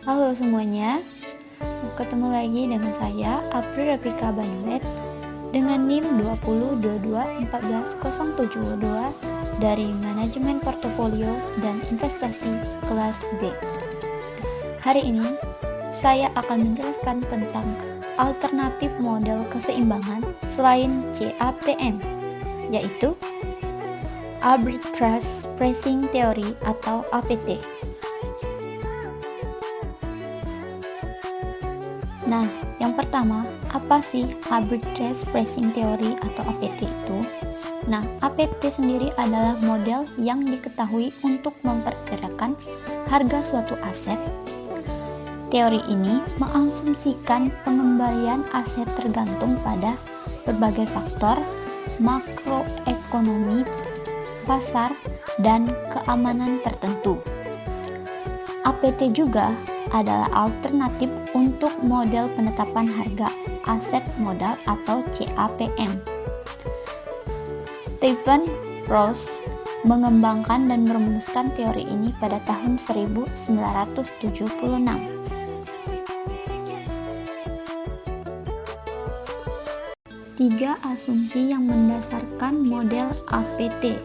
Halo semuanya, ketemu lagi dengan saya April Replika Banyulet dengan NIM 2022141072 dari Manajemen Portofolio dan Investasi kelas B. Hari ini saya akan menjelaskan tentang alternatif model keseimbangan selain CAPM, yaitu Arbitrage Pricing Theory atau APT. Nah, yang pertama, apa sih Arbitrage Pricing Theory atau APT itu? Nah, APT sendiri adalah model yang diketahui untuk memperkirakan harga suatu aset. Teori ini mengasumsikan pengembalian aset tergantung pada berbagai faktor makroekonomi, pasar, dan keamanan tertentu. APT juga adalah alternatif untuk model penetapan harga aset modal atau CAPM. Stephen Ross mengembangkan dan merumuskan teori ini pada tahun 1976. Tiga asumsi yang mendasarkan model APT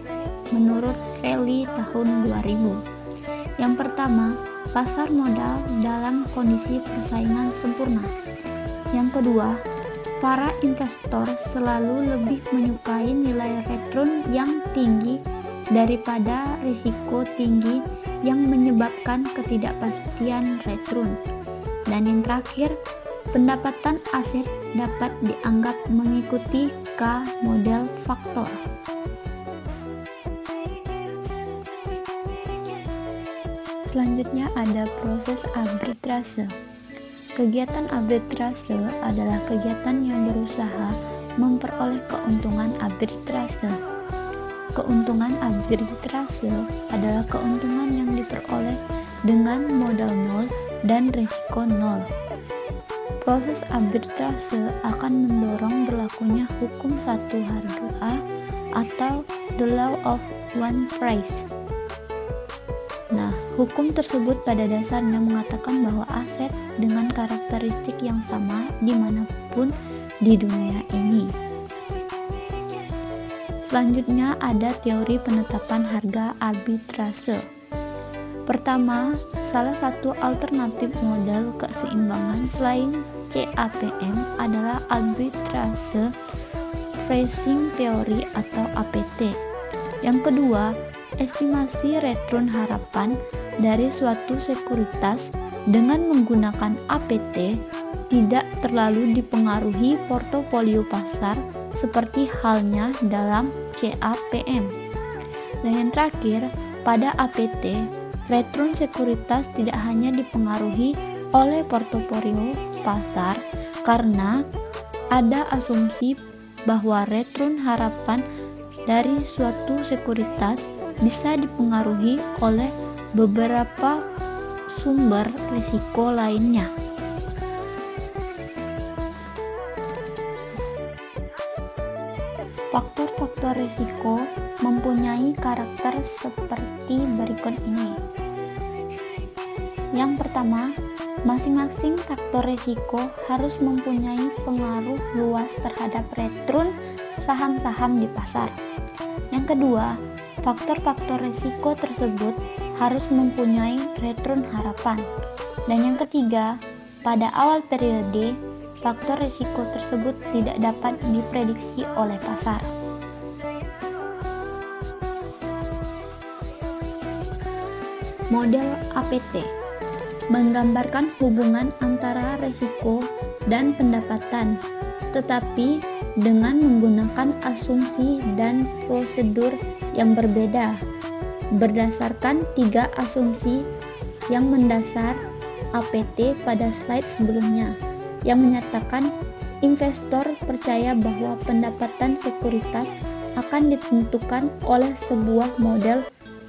menurut Rayleigh tahun 2000. Yang pertama, pasar modal dalam kondisi persaingan sempurna. Yang kedua, para investor selalu lebih menyukai nilai return yang tinggi daripada risiko tinggi yang menyebabkan ketidakpastian return. Dan yang terakhir, pendapatan aset dapat dianggap mengikuti K model faktor. Selanjutnya ada proses arbitrase. Kegiatan arbitrase adalah kegiatan yang berusaha memperoleh keuntungan arbitrase. Keuntungan arbitrase adalah keuntungan yang diperoleh dengan modal nol dan risiko nol. Proses arbitrase akan mendorong berlakunya hukum satu harga atau the law of one price. Nah, hukum tersebut pada dasarnya mengatakan bahwa aset dengan karakteristik yang sama dimanapun di dunia ini. Selanjutnya ada teori penetapan harga arbitrase. Pertama, salah satu alternatif model keseimbangan selain CAPM adalah Arbitrage Pricing Theory atau APT. Yang kedua, estimasi return harapan dari suatu sekuritas dengan menggunakan APT tidak terlalu dipengaruhi portofolio pasar seperti halnya dalam CAPM. Dan yang terakhir, pada APT, return sekuritas tidak hanya dipengaruhi oleh portofolio pasar karena ada asumsi bahwa return harapan dari suatu sekuritas bisa dipengaruhi oleh beberapa sumber risiko lainnya. Faktor-faktor risiko mempunyai karakter seperti berikut ini. Yang pertama, masing-masing faktor risiko harus mempunyai pengaruh luas terhadap return saham-saham di pasar. Yang kedua, faktor-faktor risiko tersebut harus mempunyai return harapan. Dan yang ketiga, pada awal periode, faktor risiko tersebut tidak dapat diprediksi oleh pasar. Model APT menggambarkan hubungan antara risiko dan pendapatan, tetapi dengan menggunakan asumsi dan prosedur yang berbeda berdasarkan tiga asumsi yang mendasar APT pada slide sebelumnya, yang menyatakan investor percaya bahwa pendapatan sekuritas akan ditentukan oleh sebuah model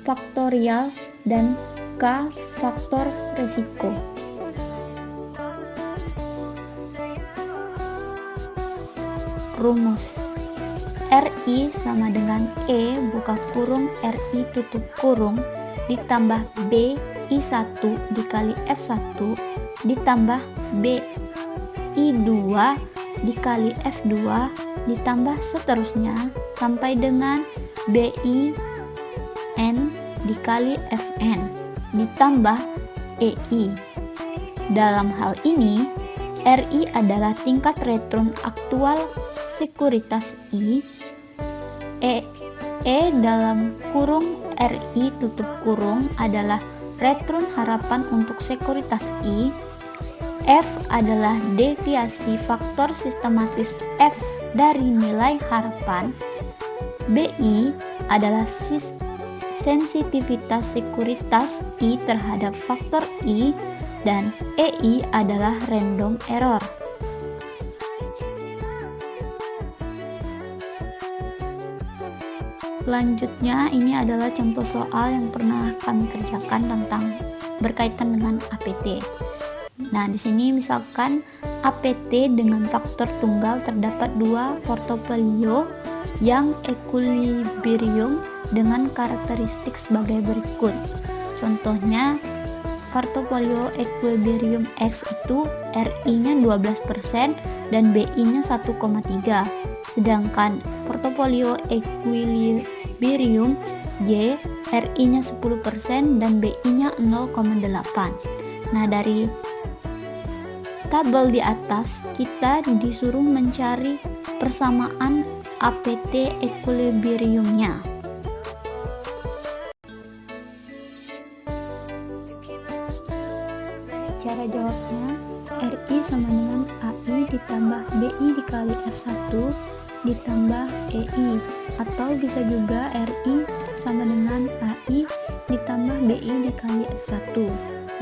faktorial dan K faktor risiko. Rumus RI sama dengan E buka kurung RI tutup kurung ditambah B I1 dikali F1 ditambah BI2 dikali F2 ditambah seterusnya sampai dengan BIN dikali Fn ditambah EI. Dalam hal ini, RI adalah tingkat return aktual sekuritas I, E dalam kurung RI tutup kurung adalah return harapan untuk sekuritas I, F adalah deviasi faktor sistematis F dari nilai harapan, BI adalah sensitivitas sekuritas I terhadap faktor I, dan EI adalah random error. Selanjutnya, ini adalah contoh soal yang pernah kami kerjakan tentang berkaitan dengan APT. Nah, di sini misalkan APT dengan faktor tunggal terdapat dua portofolio yang equilibrium dengan karakteristik sebagai berikut. Contohnya, portofolio equilibrium X itu RI-nya 12% dan BI-nya 1,3. Sedangkan portofolio equilibrium Y RI-nya 10% dan BI-nya 0,8. Nah, dari tabel di atas kita disuruh mencari persamaan APT equilibriumnya. Cara jawabnya, RI sama dengan AI ditambah BI dikali F1 ditambah EI, atau bisa juga RI sama dengan AI ditambah BI dikali F1.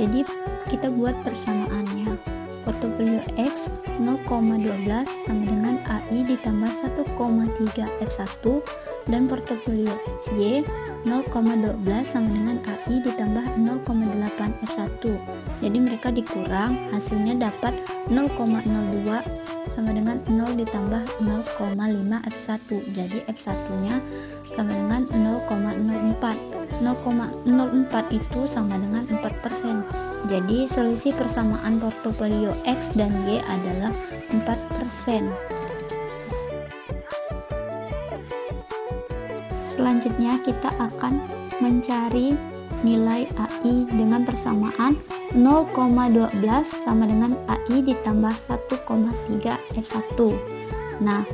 Jadi kita buat persamaannya. Portofolio X 0,12 sama dengan AI ditambah 1,3 F1, dan portofolio Y 0,12 sama dengan AI ditambah 0,8 F1. Jadi mereka dikurang, hasilnya dapat 0,02 sama dengan 0 ditambah 0,5 F1. Jadi F1 nya sama dengan 0,04. 0,04 itu sama dengan 4%. Jadi selisih persamaan portofolio X dan Y adalah 4%. Selanjutnya kita akan mencari nilai AI dengan persamaan 0,12 sama dengan AI ditambah 1,3 F1. Nah,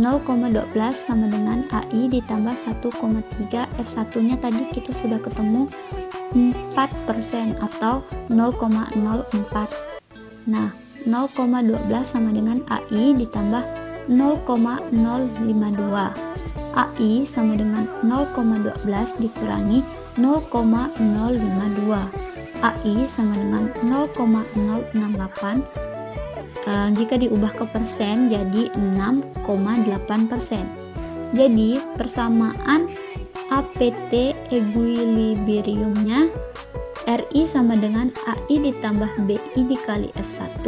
0,12 sama dengan AI ditambah 1,3 F1 nya tadi kita sudah ketemu 4% atau 0,04. Nah, 0,12 sama dengan AI ditambah 0,052. AI sama dengan 0,12 dikurangi 0,052. AI sama dengan 0,068. Jika diubah ke persen jadi 6,8%. Jadi persamaan APT equilibriumnya RI sama dengan AI ditambah BI dikali F1,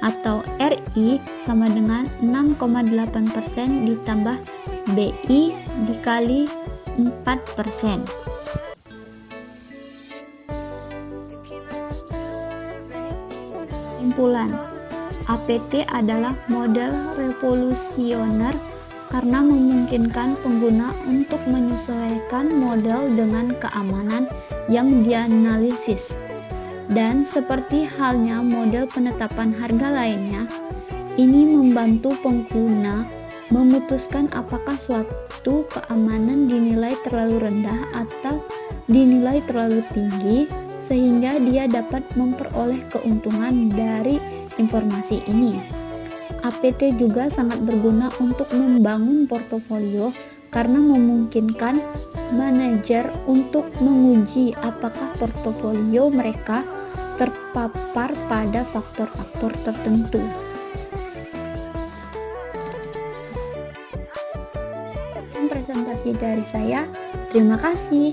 atau RI sama dengan 6,8% ditambah BI dikali 4%. Kesimpulan, APT adalah model revolusioner karena memungkinkan pengguna untuk menyesuaikan model dengan keamanan yang dianalisis. Dan seperti halnya model penetapan harga lainnya, ini membantu pengguna memutuskan apakah suatu keamanan dinilai terlalu rendah atau dinilai terlalu tinggi, sehingga dia dapat memperoleh keuntungan dari informasi ini. APT juga sangat berguna untuk membangun portofolio karena memungkinkan manajer untuk menguji apakah portofolio mereka terpapar pada faktor-faktor tertentu. Presentasi dari saya, terima kasih.